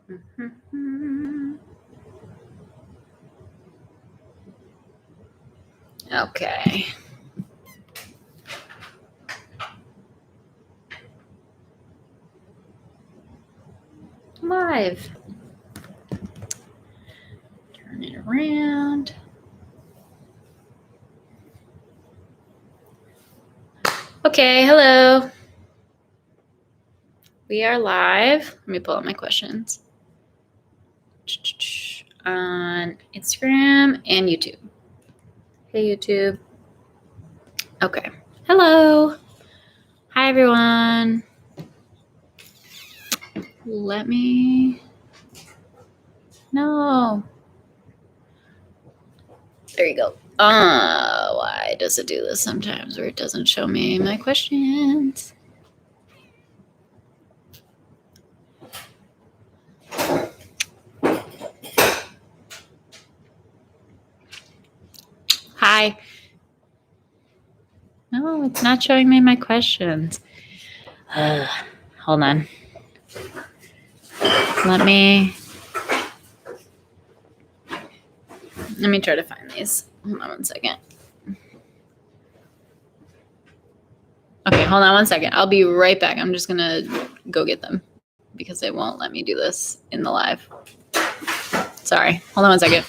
Okay. Live. Turn it around. Okay, hello. We are live. Let me pull up my questions. On Instagram and YouTube. Hey, YouTube. Okay. Hello. Hi, everyone. Let me... No. There you go. Why does it do this sometimes where it doesn't show me my questions? Hi. No, it's not showing me my questions. Hold on. Let me try to find these. Hold on one second. Okay, hold on one second. I'll be right back. I'm just going to go get them because they won't let me do this in the live. Sorry. Hold on one second.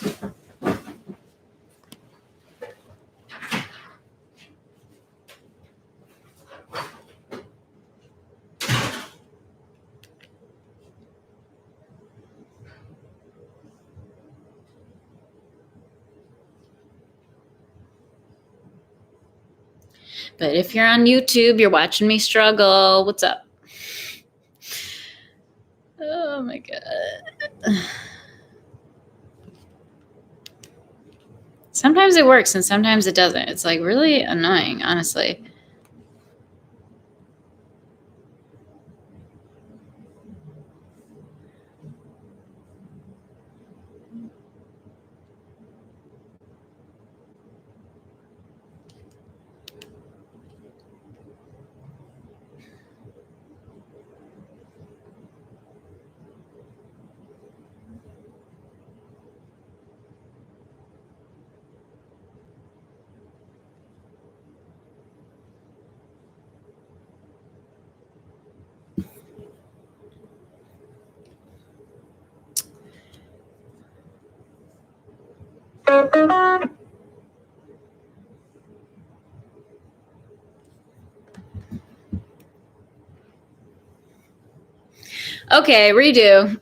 But if you're on YouTube, you're watching me struggle. What's up? Oh my God. Sometimes it works and sometimes it doesn't. It's like really annoying, honestly. Okay, redo.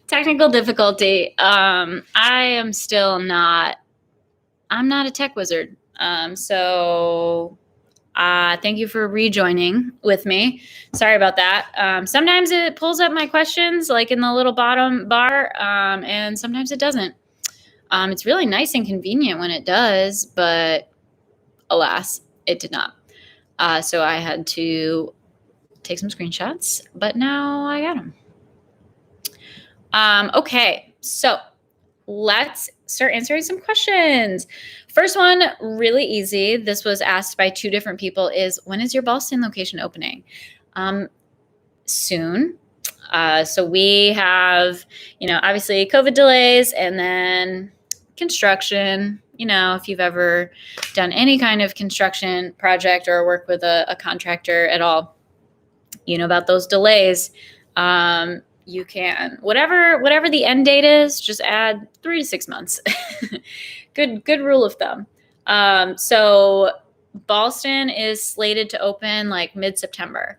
Technical difficulty. I'm not a tech wizard. So thank you for rejoining with me. Sorry about that. Sometimes it pulls up my questions like in the little bottom bar, and sometimes it doesn't. It's really nice and convenient when it does, but alas, it did not. So I had to take some screenshots, but now I got them. Okay, so let's start answering some questions. First one, really easy. This was asked by two different people is, when is your Ballston location opening? Soon. So we have, obviously COVID delays and then construction. If you've ever done any kind of construction project or work with a contractor at all, you know about those delays. You can, whatever the end date is, just add 3 to 6 months. Good rule of thumb. So Ballston is slated to open like mid-September.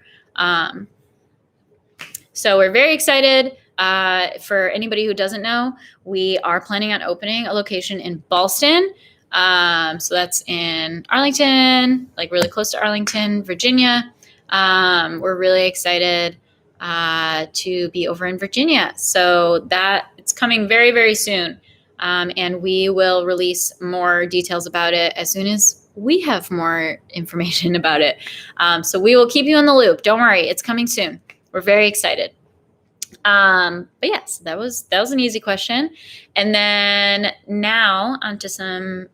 So we're very excited. For anybody who doesn't know, we are planning on opening a location in Ballston. So that's in Arlington, like really close to Arlington, Virginia. We're really excited to be over in Virginia. So that it's coming very, very soon. And we will release more details about it as soon as we have more information about it. So we will keep you in the loop. Don't worry, it's coming soon. We're very excited. But yes, that was an easy question. And then now onto some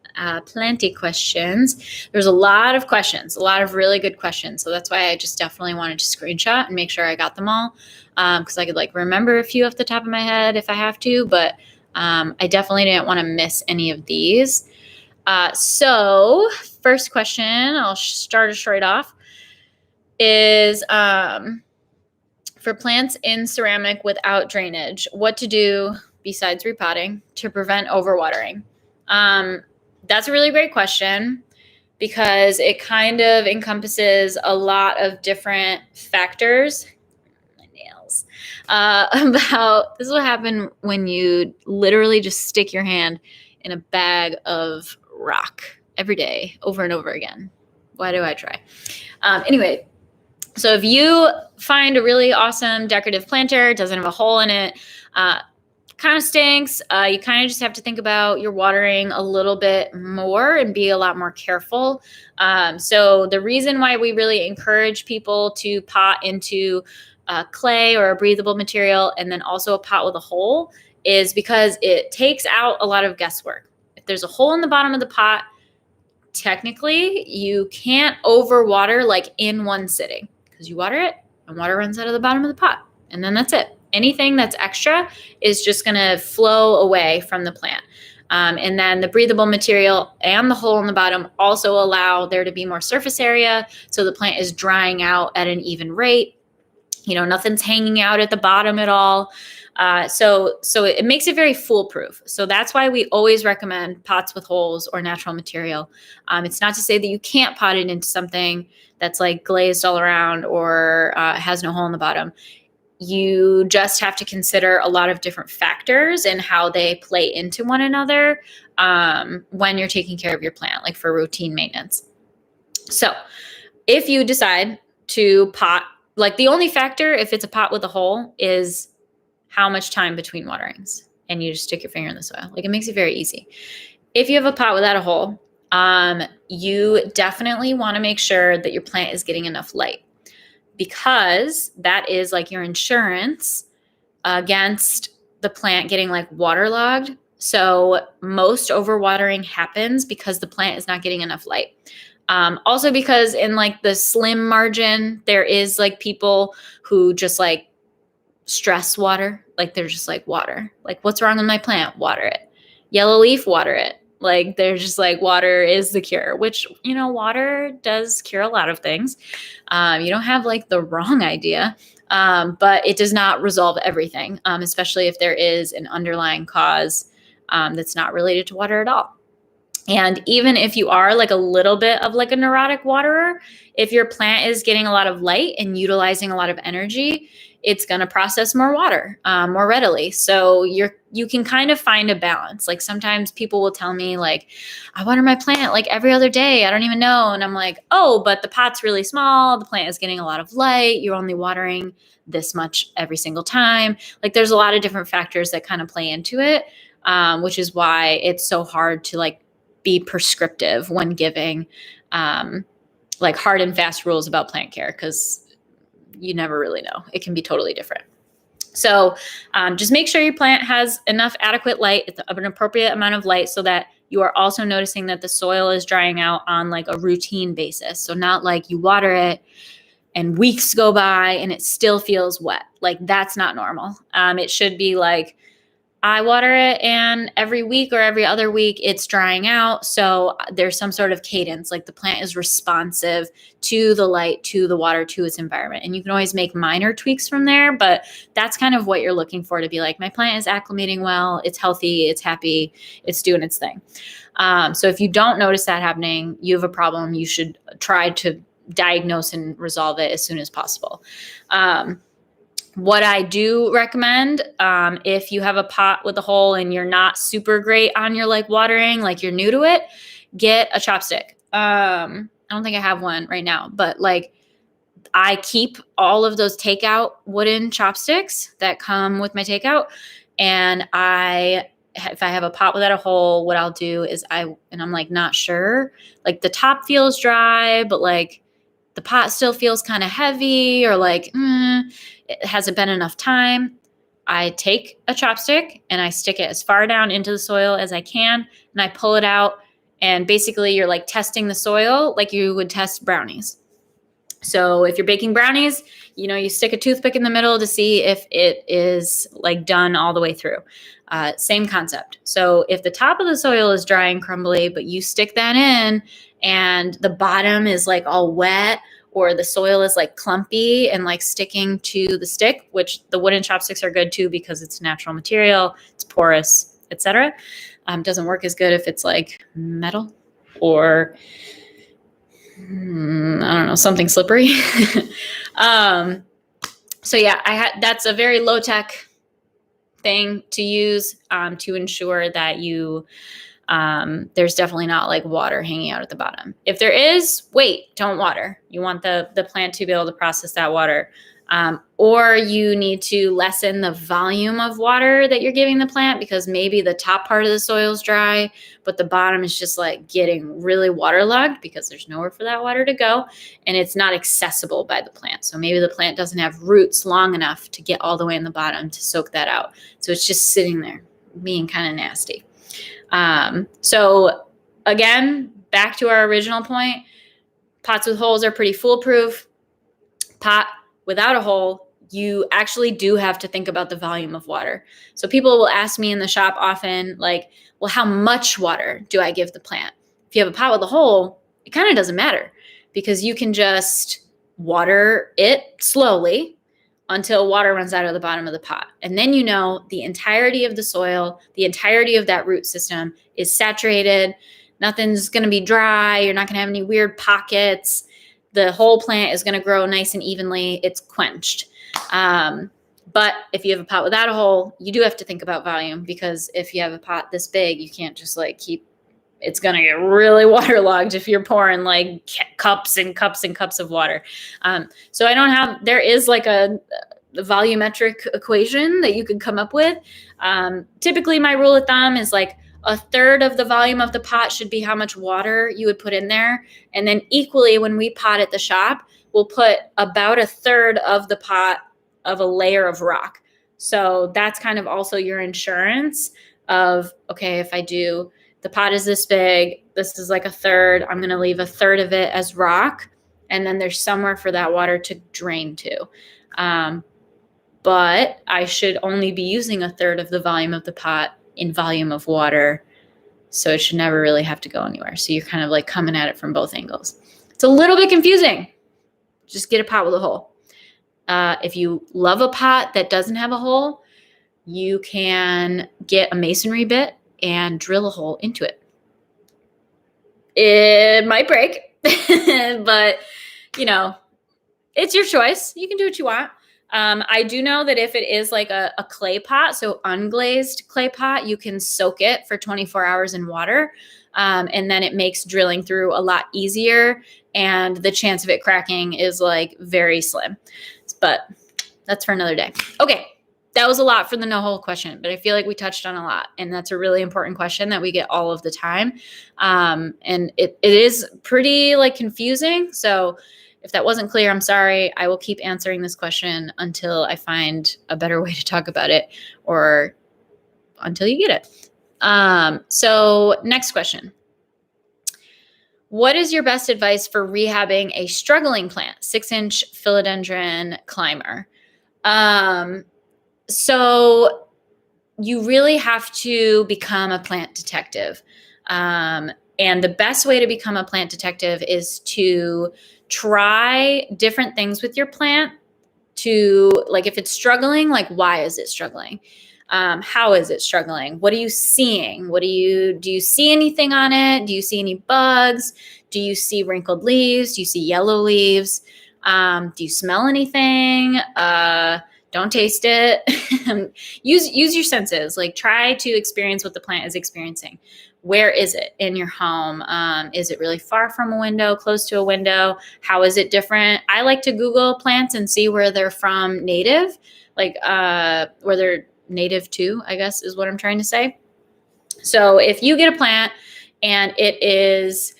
plenty questions. There's a lot of questions, a lot of really good questions. So that's why I just definitely wanted to screenshot and make sure I got them all, because I could like remember a few off the top of my head if I have to, but I definitely didn't want to miss any of these. So first question, I'll start us right off, is for plants in ceramic without drainage, what to do besides repotting to prevent overwatering? That's a really great question because it kind of encompasses a lot of different factors. My nails. About this will happen when you literally just stick your hand in a bag of rock every day, over and over again. Why do I try? Anyway, so if you find a really awesome decorative planter, doesn't have a hole in it, kind of stinks. You kind of just have to think about your watering a little bit more and be a lot more careful. So the reason why we really encourage people to pot into clay or a breathable material and then also a pot with a hole is because it takes out a lot of guesswork. If there's a hole in the bottom of the pot, technically you can't overwater like in one sitting because you water it and water runs out of the bottom of the pot and then that's it. Anything that's extra is just going to flow away from the plant. And then the breathable material and the hole in the bottom also allow there to be more surface area. So the plant is drying out at an even rate. You know, nothing's hanging out at the bottom at all. So it makes it very foolproof. So that's why we always recommend pots with holes or natural material. It's not to say that you can't pot it into something that's like glazed all around or has no hole in the bottom. You just have to consider a lot of different factors and how they play into one another when you're taking care of your plant, like for routine maintenance. So if you decide to pot, like the only factor, if it's a pot with a hole, is how much time between waterings. And you just stick your finger in the soil. Like it makes it very easy. If you have a pot without a hole, you definitely want to make sure that your plant is getting enough light, because that is like your insurance against the plant getting like waterlogged. So most overwatering happens because the plant is not getting enough light. Also because in like the slim margin, there is like people who just like stress water. Like they're just like water. Like what's wrong with my plant? Water it. Yellow leaf, water it. Like they're just like water is the cure, which, you know, water does cure a lot of things. You don't have like the wrong idea, but it does not resolve everything, especially if there is an underlying cause that's not related to water at all. And even if you are like a little bit of like a neurotic waterer, if your plant is getting a lot of light and utilizing a lot of energy, it's going to process more water more readily. So you can kind of find a balance. Like sometimes people will tell me like, I water my plant like every other day. I don't even know. And I'm like, oh, but the pot's really small. The plant is getting a lot of light. You're only watering this much every single time. Like there's a lot of different factors that kind of play into it, which is why it's so hard to like be prescriptive when giving like hard and fast rules about plant care, because you never really know. It can be totally different. So just make sure your plant has enough adequate light, an appropriate amount of light, so that you are also noticing that the soil is drying out on like a routine basis. So not like you water it and weeks go by and it still feels wet. Like that's not normal. It should be like, I water it and every week or every other week it's drying out. So there's some sort of cadence, like the plant is responsive to the light, to the water, to its environment. And you can always make minor tweaks from there, but that's kind of what you're looking for, to be like, my plant is acclimating well, it's healthy, it's happy, it's doing its thing. So if you don't notice that happening, you have a problem. You should try to diagnose and resolve it as soon as possible. What I do recommend, if you have a pot with a hole and you're not super great on your like watering, like you're new to it, get a chopstick. I don't think I have one right now, but like I keep all of those takeout wooden chopsticks that come with my takeout. And if I have a pot without a hole, what I'll do is I'm like not sure, like the top feels dry, but like the pot still feels kind of heavy, or like, it hasn't been enough time. I take a chopstick and I stick it as far down into the soil as I can, and I pull it out And basically you're like testing the soil like you would test brownies. So if you're baking brownies, you stick a toothpick in the middle to see if it is like done all the way through. Same concept. So if the top of the soil is dry and crumbly, but you stick that in and the bottom is like all wet, or the soil is like clumpy and like sticking to the stick, which the wooden chopsticks are good too because it's natural material, it's porous, etc. Doesn't work as good if it's like metal or I don't know, something slippery. So yeah, that's a very low tech thing to use to ensure that you there's definitely not like water hanging out at the bottom. If there is, wait, don't water. You want the plant to be able to process that water. Or you need to lessen the volume of water that you're giving the plant, because maybe the top part of the soil is dry, but the bottom is just like getting really waterlogged because there's nowhere for that water to go and it's not accessible by the plant. So maybe the plant doesn't have roots long enough to get all the way in the bottom to soak that out. So it's just sitting there being kind of nasty. So again, back to our original point, pots with holes are pretty foolproof. Pot without a hole, you actually do have to think about the volume of water. So people will ask me in the shop often, like, well, how much water do I give the plant? If you have a pot with a hole, it kind of doesn't matter because you can just water it slowly until water runs out of the bottom of the pot. And then the entirety of the soil, the entirety of that root system is saturated. Nothing's going to be dry. You're not going to have any weird pockets. The whole plant is going to grow nice and evenly. It's quenched. But if you have a pot without a hole, you do have to think about volume, because if you have a pot this big, you can't just like it's going to get really waterlogged if you're pouring like cups and cups and cups of water. So there is like a volumetric equation that you can come up with. Typically my rule of thumb is like a third of the volume of the pot should be how much water you would put in there. And then equally, when we pot at the shop, we'll put about a third of the pot of a layer of rock. So that's kind of also your insurance of, okay, if the pot is this big, this is like a third, I'm going to leave a third of it as rock. And then there's somewhere for that water to drain to. But I should only be using a third of the volume of the pot in volume of water. So it should never really have to go anywhere. So you're kind of like coming at it from both angles. It's a little bit confusing. Just get a pot with a hole. If you love a pot that doesn't have a hole, you can get a masonry bit and drill a hole into it. It might break, but it's your choice. You can do what you want. I do know that if it is like a clay pot, so unglazed clay pot, you can soak it for 24 hours in water. And then it makes drilling through a lot easier. And the chance of it cracking is like very slim. But that's for another day. Okay. That was a lot for the no hole question, but I feel like we touched on a lot. And that's a really important question that we get all of the time. And it is pretty like confusing. So if that wasn't clear, I'm sorry. I will keep answering this question until I find a better way to talk about it, or until you get it. So next question. What is your best advice for rehabbing a struggling plant, 6-inch philodendron climber? So you really have to become a plant detective. And the best way to become a plant detective is to try different things with your plant to, like, if it's struggling, like, why is it struggling? How is it struggling? What are you seeing? Do you see anything on it? Do you see any bugs? Do you see wrinkled leaves? Do you see yellow leaves? Do you smell anything? Don't taste it. Use your senses. Like, try to experience what the plant is experiencing. Where is it in your home? Is it really far from a window, close to a window? How is it different? I like to Google plants and see where they're from native, like where they're native to, I guess is what I'm trying to say. So if you get a plant and it is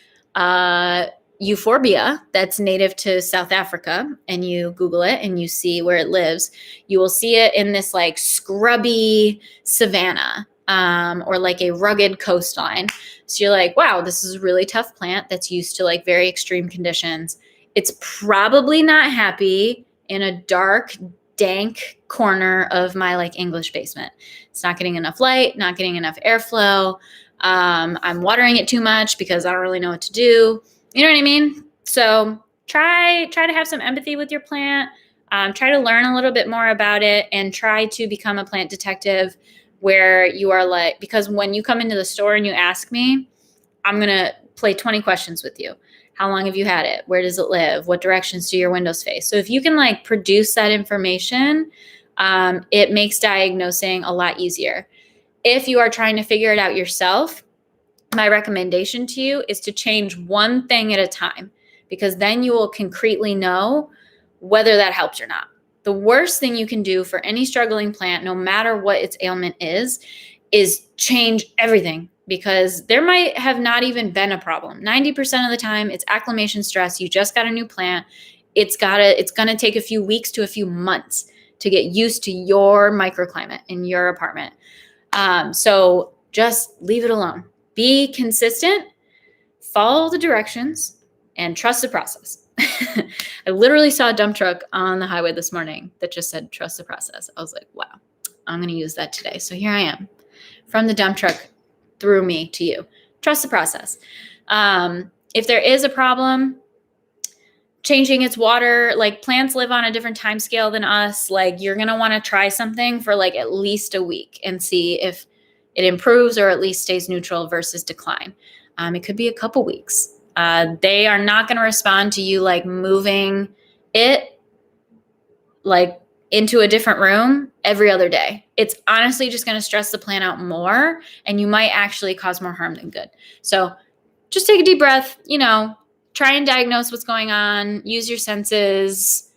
euphorbia that's native to South Africa, and you Google it and you see where it lives, you will see it in this like scrubby savanna. or like a rugged coastline. So you're like, wow, this is a really tough plant that's used to like very extreme conditions. It's probably not happy in a dark, dank corner of my like English basement. It's not getting enough light, not getting enough airflow. I'm watering it too much because I don't really know what to do. You know what I mean? So try to have some empathy with your plant. Try to learn a little bit more about it and try to become a plant detective where you are like, because when you come into the store and you ask me, I'm going to play 20 questions with you. How long have you had it? Where does it live? What directions do your windows face? So if you can like produce that information, it makes diagnosing a lot easier. If you are trying to figure it out yourself, my recommendation to you is to change one thing at a time, because then you will concretely know whether that helps or not. The worst thing you can do for any struggling plant, no matter what its ailment is change everything, because there might have not even been a problem. 90% of the time, it's acclimation stress. You just got a new plant. It's going to take a few weeks to a few months to get used to your microclimate in your apartment. So just leave it alone. Be consistent, follow the directions, and trust the process. I literally saw a dump truck on the highway this morning that just said, trust the process. I was like, wow, I'm going to use that today. So here I am, from the dump truck through me to you. Trust the process. If there is a problem, changing its water, like plants live on a different time scale than us. Like you're going to want to try something for like at least a week and see if it improves or at least stays neutral versus decline. It could be a couple weeks. They are not going to respond to you like moving it like into a different room every other day. It's honestly just going to stress the plant out more, and you might actually cause more harm than good. So just take a deep breath, try and diagnose what's going on, use your senses,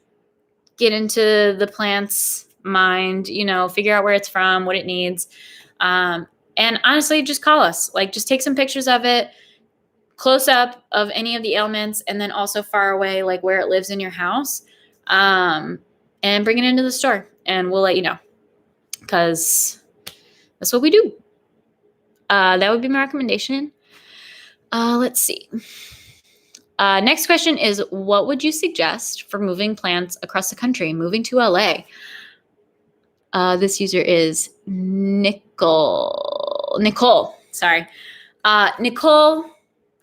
get into the plant's mind, figure out where it's from, what it needs. And honestly, just call us. Like, just take some pictures of it, close up of any of the ailments, and then also far away, like where it lives in your house, and bring it into the store, and we'll let you know, because that's what we do. That would be my recommendation. Let's see. Next question is, what would you suggest for moving plants across the country, moving to LA? This user is Nicole, sorry. Nicole,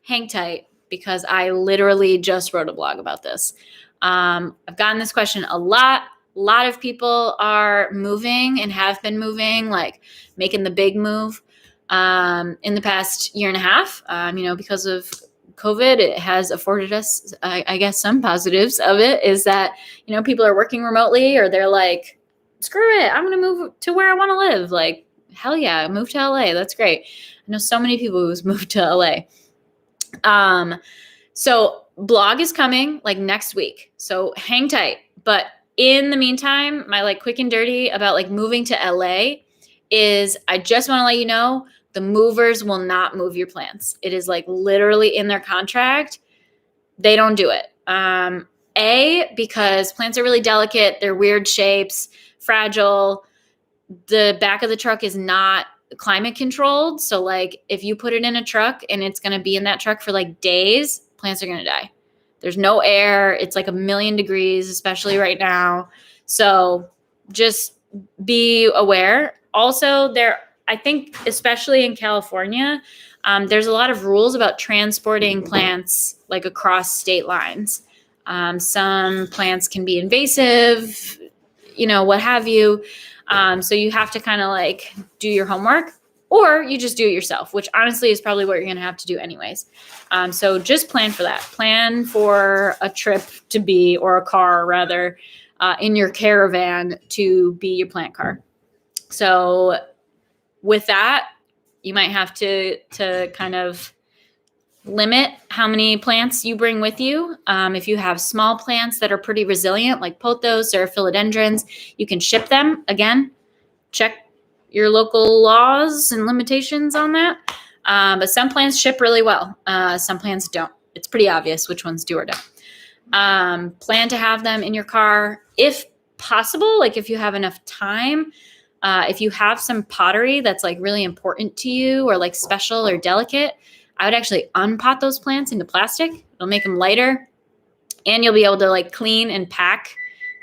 hang tight, because I literally just wrote a blog about this. I've gotten this question a lot. A lot of people are moving and have been moving, like making the big move in the past year and a half. Because of COVID, it has afforded us, I guess, some positives of it is that, people are working remotely, or they're like, screw it, I'm going to move to where I want to live. Like, hell yeah, move to LA. That's great. I know so many people who's moved to LA. So blog is coming like next week. So hang tight. But in the meantime, my like quick and dirty about like moving to LA is, I just want to let you know, the movers will not move your plants. It is like literally in their contract. They don't do it. Because plants are really delicate. They're weird shapes, fragile. The back of the truck is not climate controlled. So like if you put it in a truck and it's going to be in that truck for like days, plants are going to die. There's no air. It's like 1,000,000 degrees, especially right now. So just be aware. Also, I think, especially in California, there's a lot of rules about transporting plants like across state lines. Some plants can be invasive, what have you. So you have to kind of like do your homework, or you just do it yourself, which honestly is probably what you're going to have to do anyways. So just plan for that. Plan for a trip to be, or a car rather, in your caravan to be your plant car. So with that, you might have to kind of limit how many plants you bring with you. If you have small plants that are pretty resilient, like pothos or philodendrons, you can ship them. Again, check your local laws and limitations on that. But some plants ship really well. Some plants don't. It's pretty obvious which ones do or don't. Plan to have them in your car if possible. Like if you have enough time, If you have some pottery that's like really important to you or like special or delicate, I would actually unpot those plants into plastic. It'll make them lighter, and you'll be able to like clean and pack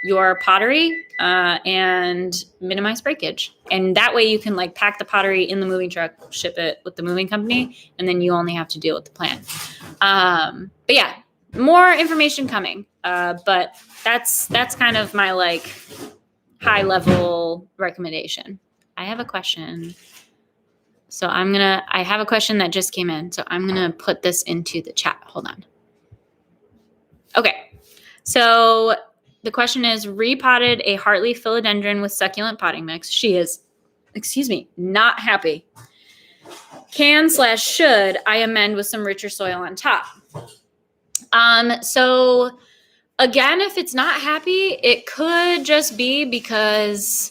your pottery and minimize breakage. And that way you can like pack the pottery in the moving truck, ship it with the moving company, and then you only have to deal with the plant. But yeah, more information coming. But that's kind of my like high level recommendation. I have a question. So I have a question that just came in. So I'm going to put this into the chat. Hold on. Okay. So the question is, repotted a heartleaf philodendron with succulent potting mix. She is, not happy. Should I amend with some richer soil on top? So again, if it's not happy, it could just be because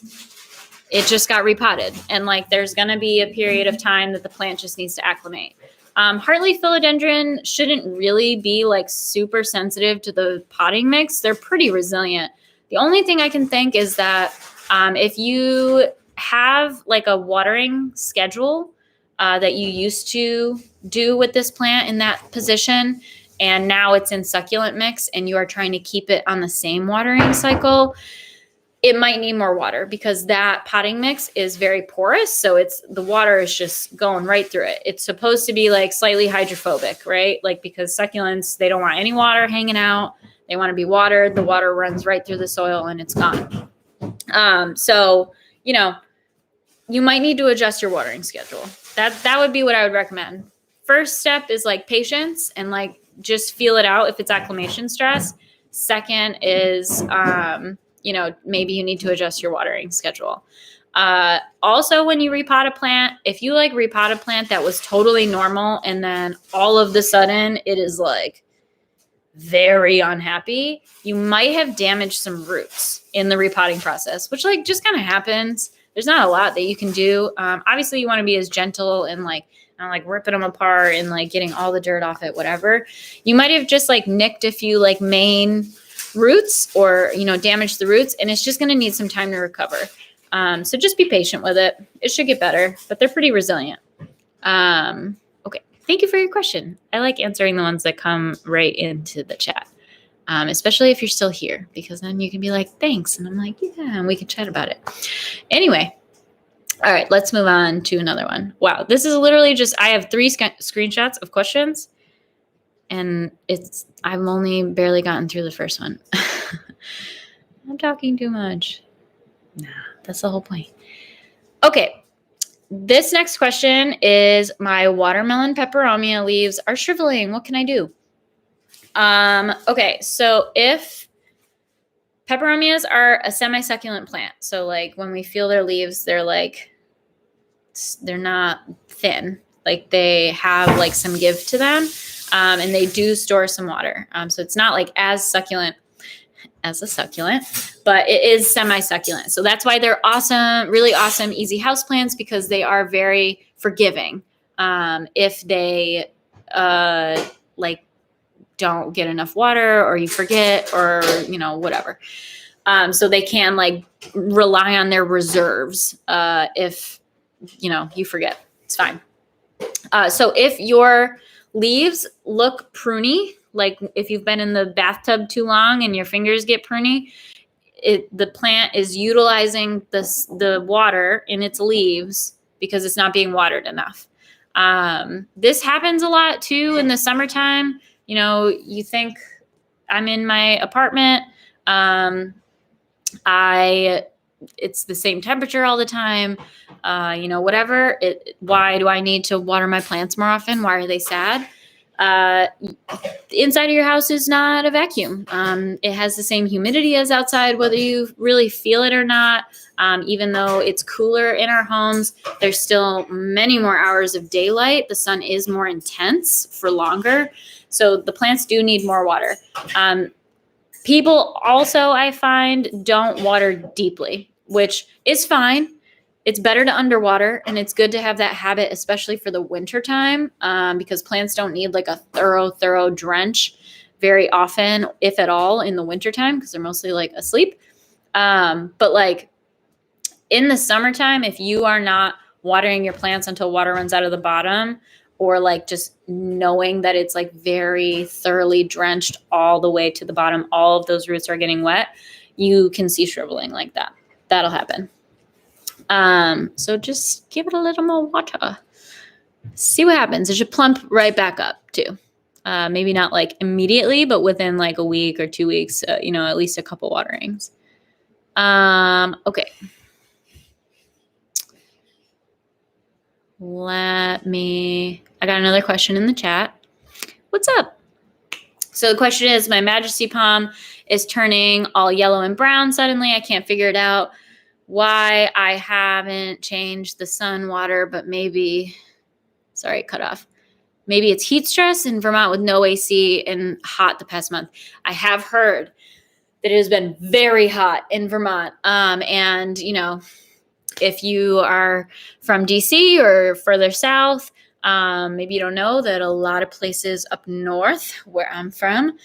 it just got repotted, and like there's going to be a period of time that the plant just needs to acclimate. Heartleaf philodendron shouldn't really be like super sensitive to the potting mix. They're pretty resilient. The only thing I can think is that if you have like a watering schedule that you used to do with this plant in that position, and now it's in succulent mix and you are trying to keep it on the same watering cycle, it might need more water because that potting mix is very porous. So the water is just going right through it. It's supposed to be like slightly hydrophobic, right? Like because succulents, they don't want any water hanging out. They want to be watered. The water runs right through the soil and it's gone. So, you might need to adjust your watering schedule. That would be what I would recommend. First step is like patience and like just feel it out if it's acclimation stress. Second is, maybe you need to adjust your watering schedule. Also, when you repot a plant, if you like repot a plant that was totally normal and then all of the sudden it is like very unhappy, you might have damaged some roots in the repotting process, which like just kind of happens. There's not a lot that you can do. Obviously, you want to be as gentle and like ripping them apart and like getting all the dirt off it, whatever. You might have just like nicked a few like main roots or, damage the roots, and it's just going to need some time to recover. So just be patient with it. It should get better, but they're pretty resilient. Okay. Thank you for your question. I like answering the ones that come right into the chat, especially if you're still here, because then you can be like, thanks. And I'm like, yeah, and we can chat about it. Anyway. All right, let's move on to another one. Wow. This is literally I have 3 screenshots of questions. And I've only barely gotten through the first one. I'm talking too much. Nah, that's the whole point. Okay. This next question is, my watermelon peperomia leaves are shriveling. What can I do? Okay. So if peperomias are a semi-succulent plant, so like when we feel their leaves, they're not thin. Like they have like some give to them. And they do store some water. So it's not like as succulent as a succulent, but it is semi-succulent. So that's why they're awesome, really awesome, easy houseplants, because they are very forgiving. If they don't get enough water or you forget or, whatever. So they can like rely on their reserves if, you forget. It's fine. So if your leaves look pruny, like if you've been in the bathtub too long and your fingers get pruny, the plant is utilizing the water in its leaves because it's not being watered enough. This happens a lot too in the summertime. You think I'm in my apartment. It's the same temperature all the time. Whatever. Why do I need to water my plants more often? Why are they sad? The inside of your house is not a vacuum. It has the same humidity as outside, whether you really feel it or not. Even though it's cooler in our homes, there's still many more hours of daylight. The sun is more intense for longer. So the plants do need more water. People also, I find, don't water deeply, which is fine. It's better to underwater, and it's good to have that habit, especially for the winter time, because plants don't need like a thorough drench very often, if at all, in the wintertime, because they're mostly like asleep. But like in the summertime, if you are not watering your plants until water runs out of the bottom, or like just knowing that it's like very thoroughly drenched all the way to the bottom, all of those roots are getting wet, you can see shriveling like that. That'll happen. So just give it a little more water. See what happens. It should plump right back up too. Maybe not like immediately, but within like a week or 2 weeks, at least a couple waterings. Okay. I got another question in the chat. What's up? So the question is, my Majesty Palm is turning all yellow and brown suddenly. I can't figure it out why I haven't changed the sun water, but maybe, sorry, cut off. Maybe it's heat stress in Vermont with no AC and hot the past month. I have heard that it has been very hot in Vermont. And, if you are from DC or further south, maybe you don't know that a lot of places up north where I'm from,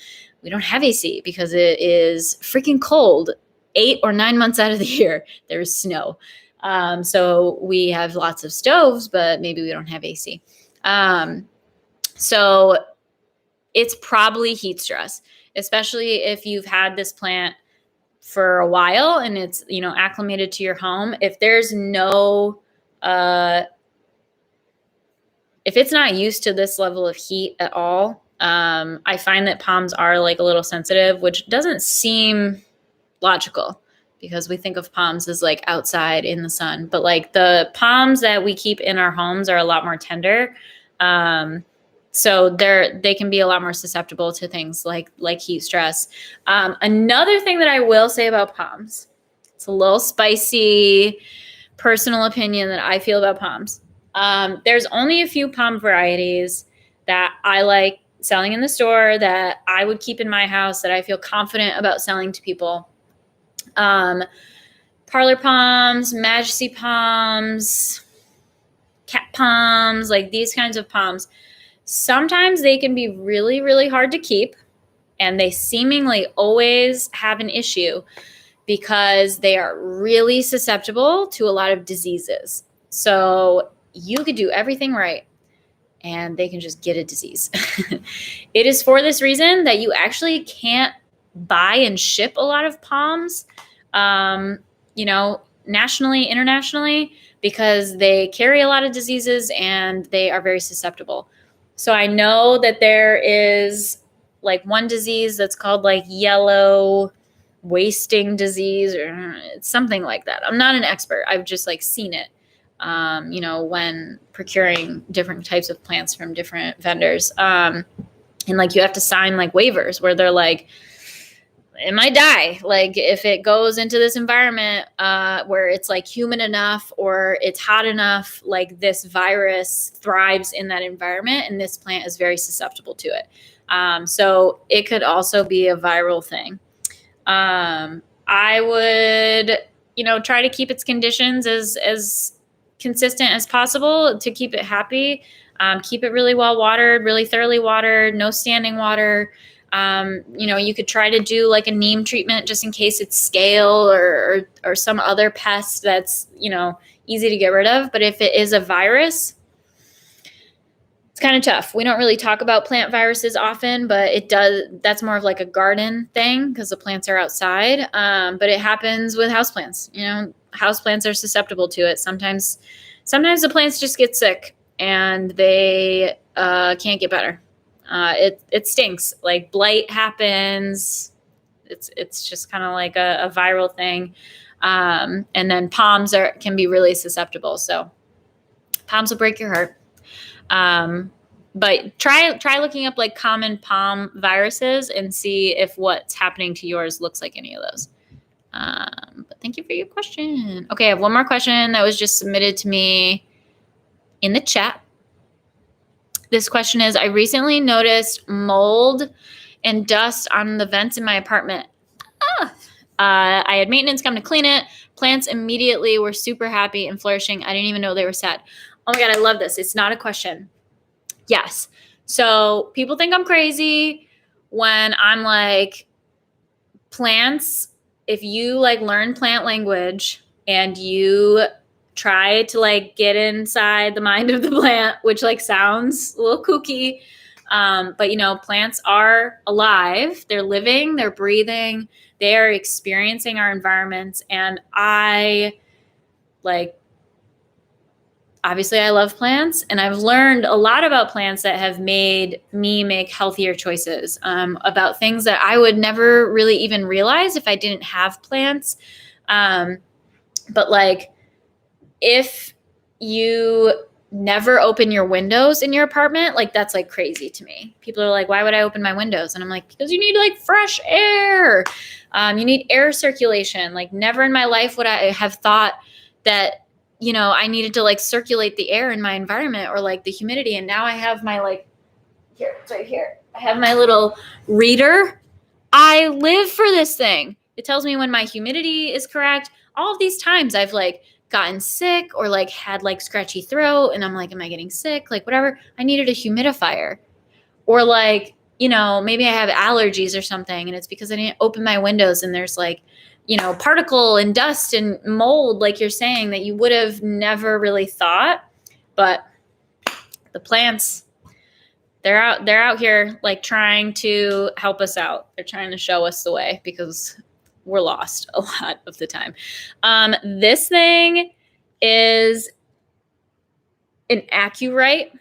we don't have AC because it is freaking cold 8 or 9 months out of the year. There's snow. So we have lots of stoves, but maybe we don't have AC. So it's probably heat stress, especially if you've had this plant for a while and it's, acclimated to your home. If there's no, if it's not used to this level of heat at all, I find that palms are like a little sensitive, which doesn't seem logical because we think of palms as like outside in the sun, but like the palms that we keep in our homes are a lot more tender. So they can be a lot more susceptible to things like heat stress. Another thing that I will say about palms, it's a little spicy personal opinion that I feel about palms. There's only a few palm varieties that I like selling in the store that I would keep in my house that I feel confident about selling to people. Parlor palms, Majesty palms, cat palms, like these kinds of palms. Sometimes they can be really, really hard to keep, and they seemingly always have an issue because they are really susceptible to a lot of diseases. So you could do everything right, and they can just get a disease. It is for this reason that you actually can't buy and ship a lot of palms, nationally, internationally, because they carry a lot of diseases and they are very susceptible. So I know that there is like one disease that's called like yellow wasting disease or something like that. I'm not an expert. I've just like seen it, when procuring different types of plants from different vendors. And like you have to sign like waivers where they're like, it might die. Like if it goes into this environment where it's like humid enough or it's hot enough, like this virus thrives in that environment and this plant is very susceptible to it. So it could also be a viral thing. I would, try to keep its conditions as consistent as possible to keep it happy. Keep it really well watered, really thoroughly watered, no standing water. You could try to do like a neem treatment just in case it's scale or some other pest that's, easy to get rid of. But if it is a virus, it's kind of tough. We don't really talk about plant viruses often, but that's more of like a garden thing because the plants are outside. But it happens with houseplants. Houseplants are susceptible to it. Sometimes the plants just get sick and they can't get better. It stinks. Like blight happens. It's just kind of like a viral thing. And then palms can be really susceptible. So palms will break your heart. But try looking up like common palm viruses and see if what's happening to yours looks like any of those. But thank you for your question. Okay, I have one more question that was just submitted to me in the chat. This question is, I recently noticed mold and dust on the vents in my apartment. I had maintenance come to clean it. Plants immediately were super happy and flourishing. I didn't even know they were sad. Oh my God, I love this. It's not a question. Yes. So people think I'm crazy when I'm like, plants, if you like learn plant language, and you try to like get inside the mind of the plant, which like sounds a little kooky. But you know, plants are alive, they're living, they're breathing, they are experiencing our environments. And obviously I love plants, and I've learned a lot about plants that have made me make healthier choices, about things that I would never really even realize if I didn't have plants. But like, if you never open your windows in your apartment, like that's like crazy to me. People are like, why would I open my windows? And I'm like, because you need like fresh air. You need air circulation. Like never in my life would I have thought that, you know, I needed to like circulate the air in my environment or like the humidity. And now I have my like, here, it's right here. I have my little reader. I live for this thing. It tells me when my humidity is correct. All of these times I've like gotten sick or like had like scratchy throat and I'm like, am I getting sick? Like whatever. I needed a humidifier. Or like, you know, maybe I have allergies or something and it's because I didn't open my windows and there's like, you know, particle and dust and mold, like you're saying, that you would have never really thought. But the plants, they're out here like trying to help us out. They're trying to show us the way because we're lost a lot of the time. This thing is an AccuRite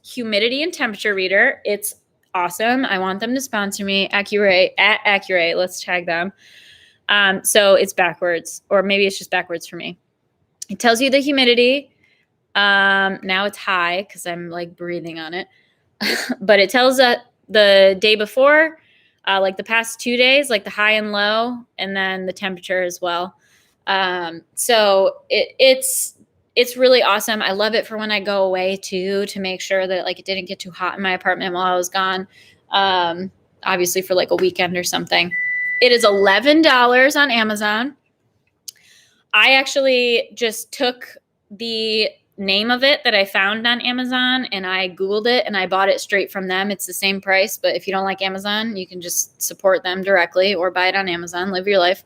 humidity and temperature reader. It's awesome. I want them to sponsor me. AccuRite, at AccuRite. Let's tag them. So it's backwards, or maybe it's just backwards for me. It tells you the humidity. Now it's high because I'm like breathing on it. But it tells that the day before, like the past 2 days, like the high and low, and then the temperature as well. So it's really awesome. I love it for when I go away too, to make sure that like it didn't get too hot in my apartment while I was gone. Obviously for like a weekend or something. It is $11 on Amazon. I actually just took the name of it that I found on Amazon and I Googled it and I bought it straight from them. It's the same price, but if you don't like Amazon, you can just support them directly or buy it on Amazon, live your life.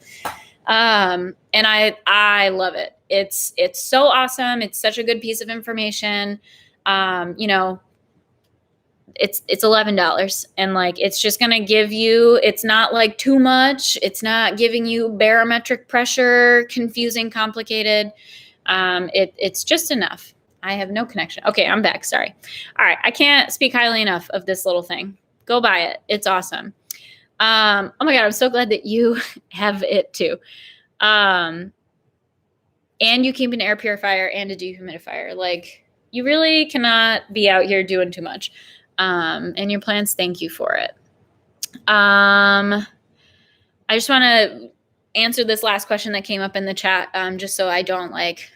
And I love it. It's so awesome. It's such a good piece of information. You know, it's $11 and like, it's just going to give you, it's not like too much. It's not giving you barometric pressure, confusing, complicated. It's just enough. I have no connection. Okay, I'm back. Sorry. All right. I can't speak highly enough of this little thing. Go buy it. It's awesome. Oh my God, I'm so glad that you have it too. And you keep an air purifier and a dehumidifier. Like, you really cannot be out here doing too much. And your plants thank you for it. I just want to answer this last question that came up in the chat, just so I don't like,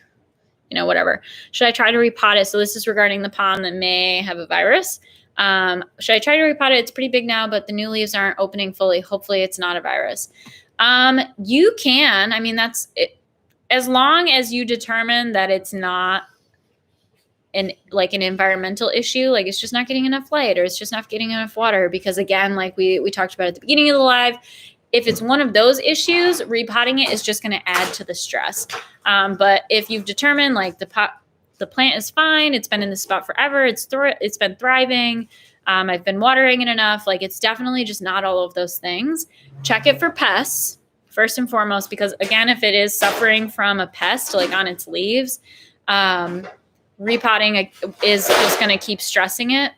you know, whatever. Should I try to repot it? So this is regarding the palm that may have a virus. Should I try to repot it? It's pretty big now, but the new leaves aren't opening fully. Hopefully it's not a virus. You can, I mean, that's it, as long as you determine that it's not an environmental issue, like it's just not getting enough light or it's just not getting enough water. Because again, like we talked about at the beginning of the live, if it's one of those issues, repotting it is just going to add to the stress. But if you've determined like the plant is fine, it's been in this spot forever, it's been thriving, I've been watering it enough, like it's definitely just not all of those things. Check it for pests first and foremost, because again, if it is suffering from a pest like on its leaves, repotting is just going to keep stressing it.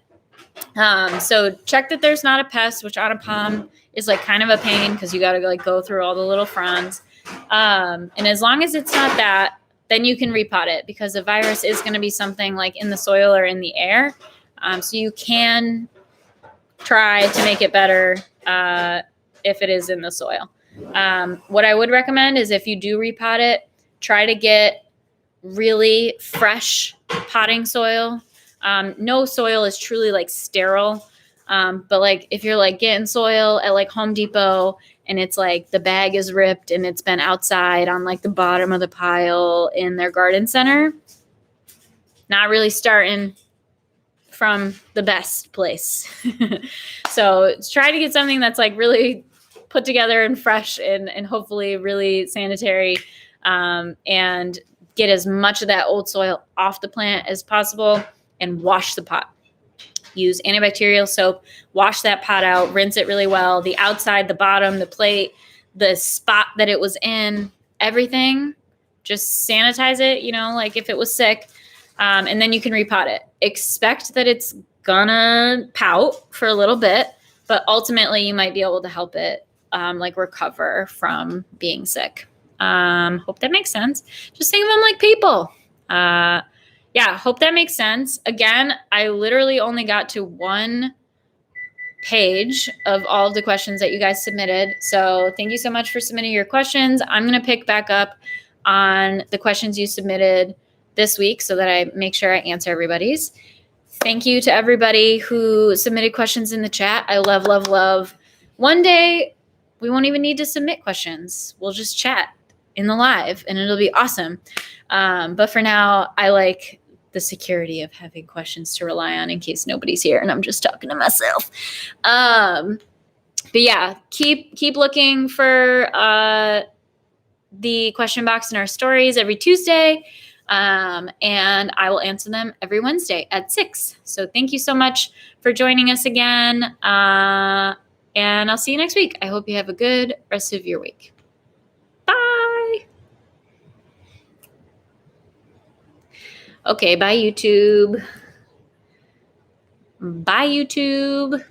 So check that there's not a pest, which on a palm is like kind of a pain because you got to like go through all the little fronds. And as long as it's not that, then you can repot it, because a virus is going to be something like in the soil or in the air. So you can try to make it better if it is in the soil. What I would recommend is if you do repot it, try to get really fresh potting soil. No soil is truly like sterile. But like if you're like getting soil at like Home Depot and it's like the bag is ripped and it's been outside on like the bottom of the pile in their garden center, not really starting from the best place. So try to get something that's like really put together and fresh and hopefully really sanitary. and get as much of that old soil off the plant as possible, and wash the pot. Use antibacterial soap, wash that pot out, rinse it really well. The outside, the bottom, the plate, the spot that it was in, everything, just sanitize it, like if it was sick. And then you can repot it. Expect that it's gonna pout for a little bit, but ultimately you might be able to help it recover from being sick. Hope that makes sense. Just think of them like people. Hope that makes sense. Again, I literally only got to one page of all of the questions that you guys submitted. So thank you so much for submitting your questions. I'm going to pick back up on the questions you submitted this week so that I make sure I answer everybody's. Thank you to everybody who submitted questions in the chat. I love, love, love. One day we won't even need to submit questions. We'll just chat in the live and it'll be awesome. But for now, I like the security of having questions to rely on in case nobody's here and I'm just talking to myself. But yeah, keep looking for the question box in our stories every Tuesday. And I will answer them every Wednesday at 6. So thank you so much for joining us again. And I'll see you next week. I hope you have a good rest of your week. Bye. Okay, bye YouTube. Bye YouTube.